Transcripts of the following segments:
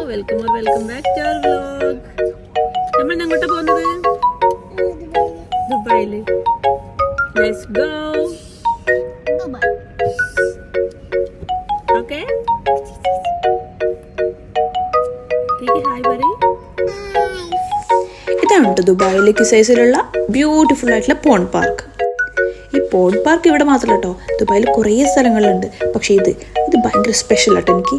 welcome back to our vlog. നമ്മൾ എങ്ങോട്ടാ പോകുന്നത്? ദുബായിൽ. Let's go. Dubai. Okay? Hi പറയ്. ഇതാണ് ദുബായിലെ കിസൈസിലുള്ള ബ്യൂട്ടിഫുൾ ആയിട്ടുള്ള പോണ്ട് പാർക്ക്. ഈ പോണ്ട് പാർക്ക് ഇവിടെ മാത്രമല്ല കേട്ടോ, ദുബായിൽ കുറേ സ്ഥലങ്ങളുണ്ട്. പക്ഷേ ഇത് ഭയങ്കര സ്പെഷ്യൽ ആട്ടോ എനിക്ക്.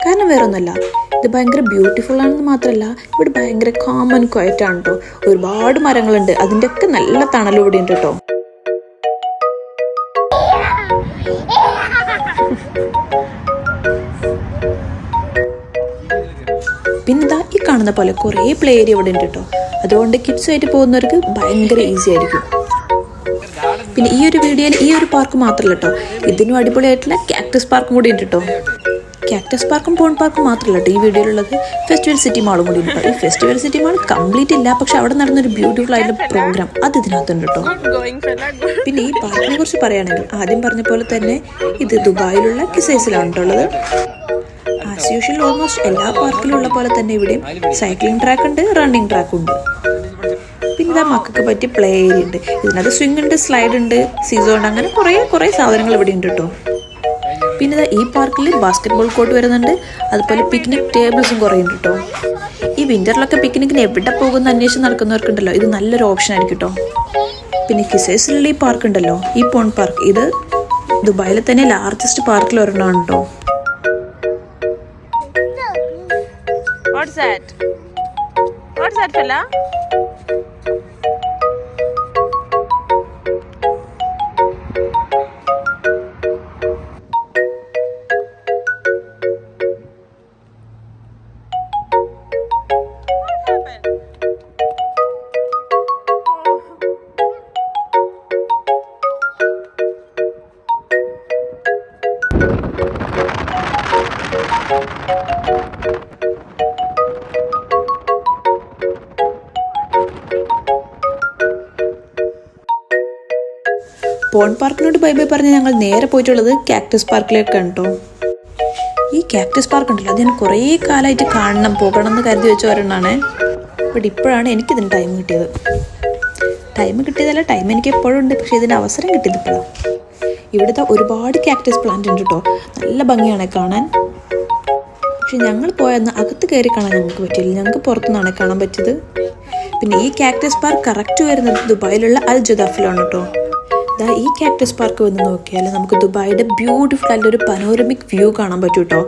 കാരണം വേറെ ഒന്നുമല്ല, ഇത് ഭയങ്കര ബ്യൂട്ടിഫുൾ ആണെന്ന് മാത്രമല്ല, ഇവിടെ ഭയങ്കര കാം ആൻഡ് ക്വയറ്റ് ആണ് കേട്ടോ. ഒരുപാട് മരങ്ങളുണ്ട്, അതിൻ്റെ ഒക്കെ നല്ല തണലും ഇവിടെ ഉണ്ട് കേട്ടോ. പിന്നെ ഇതാ ഈ കാണുന്ന പോലെ കുറേ പ്ലേ ഏരിയ ഇവിടെ ഉണ്ട് കേട്ടോ. അതുകൊണ്ട് കിഡ്സുമായിട്ട് പോകുന്നവർക്ക് ഭയങ്കര ഈസി ആയിരിക്കും. പിന്നെ ഈ ഒരു വീഡിയോയിൽ ഈ ഒരു പാർക്ക് മാത്രമല്ല കേട്ടോ, ഇതിനും അടിപൊളിയായിട്ടുള്ള കാക്ടസ് പാർക്കും കൂടി ഉണ്ട് കേട്ടോ. കാക്ടസ് പാർക്കും പോണ്ട് പാർക്കും മാത്രമല്ല കേട്ടോ ഈ വീഡിയോയിലുള്ളത്, ഫെസ്റ്റിവൽ സിറ്റി മാളും കൂടി ഉണ്ട്. ഈ ഫെസ്റ്റിവൽ സിറ്റി മാൾ കംപ്ലീറ്റ് ഇല്ല, പക്ഷെ അവിടെ നടന്നൊരു ബ്യൂട്ടിഫുൾ ആയിട്ടുള്ള പ്രോഗ്രാം അത് ഇതിനകത്തുണ്ട് കേട്ടോ. പിന്നെ ഈ പാർക്കിനെ കുറിച്ച് പറയുകയാണെങ്കിൽ ആദ്യം പറഞ്ഞ പോലെ തന്നെ ഇത് ദുബായിലുള്ള കിസൈസിലാണ് കേട്ടുള്ളത്. ആസ് യൂഷ്വൽ ഓൾമോസ്റ്റ് എല്ലാ പാർക്കിലുള്ള പോലെ തന്നെ ഇവിടെയും സൈക്ലിംഗ് ട്രാക്ക് ഉണ്ട്, റണ്ണിങ് ട്രാക്കും ഉണ്ട്. പിന്നെ ഇതാ മക്കൾക്ക് പറ്റിയ പ്ലേ ഏരിയ ഉണ്ട്. ഇതിനകത്ത് സ്വിംഗ് ഉണ്ട്, സ്ലൈഡ് ഉണ്ട്, സീസോ ഉണ്ട്, അങ്ങനെ കുറേ സാധനങ്ങൾ ഇവിടെ ഉണ്ട് കേട്ടോ. പിന്നെ ഇതാ ഈ പാർക്കിൽ ബാസ്കറ്റ്ബോൾ കോർട്ട് വരുന്നുണ്ട്, അതുപോലെ പിക്നിക് ടേബിൾസും കുറേ ഉണ്ട് കേട്ടോ. ഈ വിൻ്ററിലൊക്കെ പിക്നിക്കിന് എവിടെ പോകുമെന്ന് അന്വേഷിച്ച് നടക്കുന്നവർക്കുണ്ടല്ലോ, ഇത് നല്ലൊരു ഓപ്ഷൻ ആയിരിക്കും കേട്ടോ. പിന്നെ കിസൈസിലുള്ള ഈ പാർക്ക് ഉണ്ടല്ലോ, ഈ പോണ്ട് പാർക്ക്, ഇത് ദുബായിലെ തന്നെ ലാർജസ്റ്റ് പാർക്കിൽ ഒരെണ്ണമാണ് കേട്ടോ. What's that, fella? പോണ്ട് പാർക്കിനോട് ബൈ ബൈ പറഞ്ഞ് ഞങ്ങൾ നേരെ പോയിട്ടുള്ളത് കാക്ടസ് പാർക്കിലേക്കാണ് കേട്ടോ. ഈ കാക്ടസ് പാർക്ക് ഉണ്ടല്ലോ, അത് ഞാൻ കുറേ കാലമായിട്ട് പോകണം എന്ന് കരുതി വെച്ച ഒരെണ്ണമാണ്. ബട്ട് ഇപ്പോഴാണ് എനിക്കിതിന് ടൈം കിട്ടിയതല്ല, ടൈം എനിക്ക് എപ്പോഴും ഉണ്ട്, പക്ഷേ ഇതിന് അവസരം കിട്ടിയത് ഇപ്പോഴാണ്. ഇവിടുത്തെ ഒരുപാട് കാക്ടസ് പ്ലാന്റ് ഉണ്ട് കേട്ടോ, നല്ല ഭംഗിയാണ് കാണാൻ. പക്ഷെ ഞങ്ങൾ പോയെന്ന് അകത്ത് കയറി കാണാൻ ഞങ്ങൾക്ക് പറ്റിയില്ല, ഞങ്ങൾക്ക് പുറത്തുനിന്നാണ് കാണാൻ പറ്റിയത്. പിന്നെ ഈ കാക്ടസ് പാർക്ക് കറക്റ്റ് വരുന്നത് ദുബായിലുള്ള അൽ ജുദാഫിലാണ് കേട്ടോ. ഈ കാക്ടസ് പാർക്ക് വന്ന് നോക്കിയാൽ നമുക്ക് ദുബായിയുടെ ബ്യൂട്ടിഫുൾ ആയിട്ടൊരു പനോരമിക് വ്യൂ കാണാൻ പറ്റും കേട്ടോ.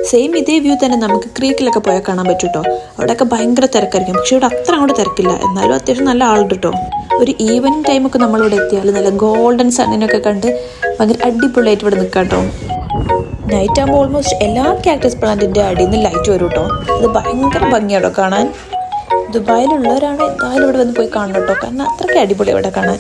സെയിം ഇതേ വ്യൂ തന്നെ നമുക്ക് ക്രീക്കിലൊക്കെ പോയാൽ കാണാൻ പറ്റും കേട്ടോ. അവിടെയൊക്കെ ഭയങ്കര തിരക്കായിരിക്കും, പക്ഷെ ഇവിടെ അത്ര അങ്ങോട്ട് തിരക്കില്ല, എന്നാലും അത്യാവശ്യം നല്ല ആളുണ്ട് കേട്ടോ. ഒരു ഈവനിങ് ടൈമൊക്കെ നമ്മളിവിടെ എത്തിയാൽ നല്ല ഗോൾഡൻ സണ്ണിനൊക്കെ കണ്ട് ഭയങ്കര അടിപൊളിയായിട്ട് ഇവിടെ നിൽക്കാം കേട്ടോ. നൈറ്റ് ആകുമ്പോൾ ഓൾമോസ്റ്റ് എല്ലാ കാക്ടസ് പ്ലാന്റിൻ്റെ അടിയിൽ നിന്ന് ലൈറ്റ് വരും കേട്ടോ. അത് ഭയങ്കര ഭംഗിയാണോ കാണാൻ. ദുബായിലുള്ളവരാണ് എന്തായാലും ഇവിടെ വന്ന് പോയി കാണണം കേട്ടോ, കാരണം അത്രയ്ക്ക് അടിപൊളി ഇവിടെ കാണാൻ.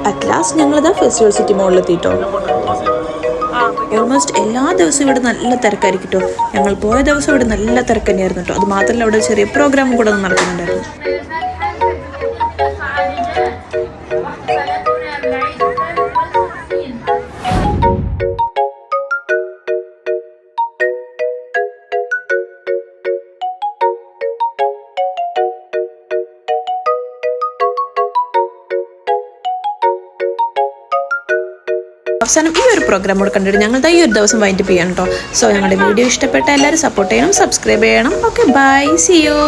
അറ്റ് ലാസ്റ്റ് ഞങ്ങളിതാ ഫെസ്റ്റിവൽ സിറ്റി മോളിലെത്തിട്ടോ. ഓൾമോസ്റ്റ് എല്ലാ ദിവസവും ഇവിടെ നല്ല തിരക്കായിരിക്കും കേട്ടോ. ഞങ്ങൾ പോയ ദിവസം ഇവിടെ നല്ല തിരക്ക് തന്നെയായിരുന്നു കേട്ടോ. അത് മാത്രമല്ല അവിടെ ചെറിയ പ്രോഗ്രാമും കൂടെ നടക്കുന്നുണ്ടായിരുന്നു. അവസാനം ഈ ഒരു പ്രോഗ്രാം കൂടെ കണ്ടിട്ട് ഞങ്ങൾ ഈ ഒരു ദിവസം വൈൻഡപ്പ് ചെയ്യണം കേട്ടോ. സോ ഞങ്ങളുടെ വീഡിയോ ഇഷ്ടപ്പെട്ട എല്ലാവരും സപ്പോർട്ട് ചെയ്യണം, സബ്സ്ക്രൈബ് ചെയ്യണം. Okay, bye, see U.